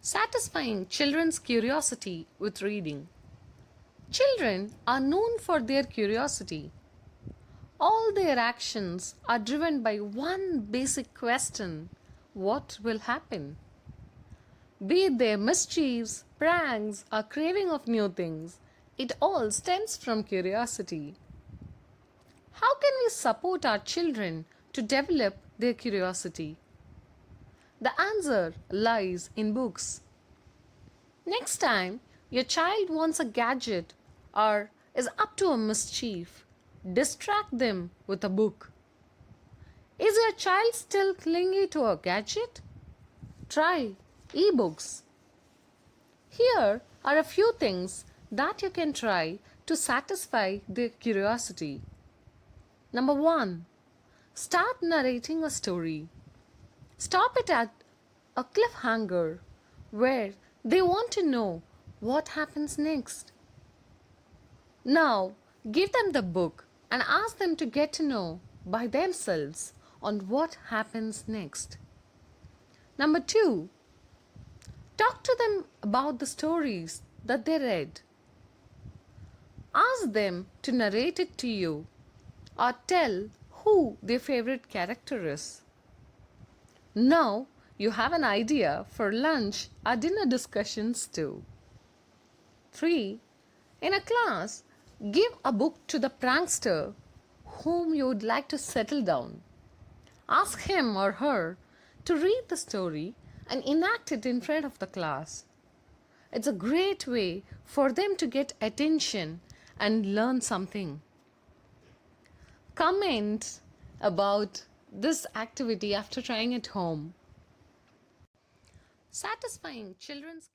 Satisfying children's curiosity with reading. Children are known for their curiosity. All their actions are driven by one basic question: what will happen? Be it their mischiefs, pranks, or craving of new things, it all stems from curiosity. How can we support our children to develop their curiosity? The answer lies in books. Next time your child wants a gadget or is up to a mischief, distract them with a book. Is your child still clingy to a gadget? Try e-books. Here are a few things that you can try to satisfy their curiosity. Number 1. Start narrating a story. Stop it at a cliffhanger where they want to know what happens next. Now, give them the book and ask them to get to know by themselves on what happens next. Number 2. Talk to them about the stories that they read. Ask them to narrate it to you or tell who their favorite character is. Now you have an idea for lunch or dinner discussions too. 3. In a class, give a book to the prankster whom you would like to settle down. Ask him or her to read the story and enact it in front of the class. It's a great way for them to get attention and learn something. Comment about this activity after trying at home. Satisfying children's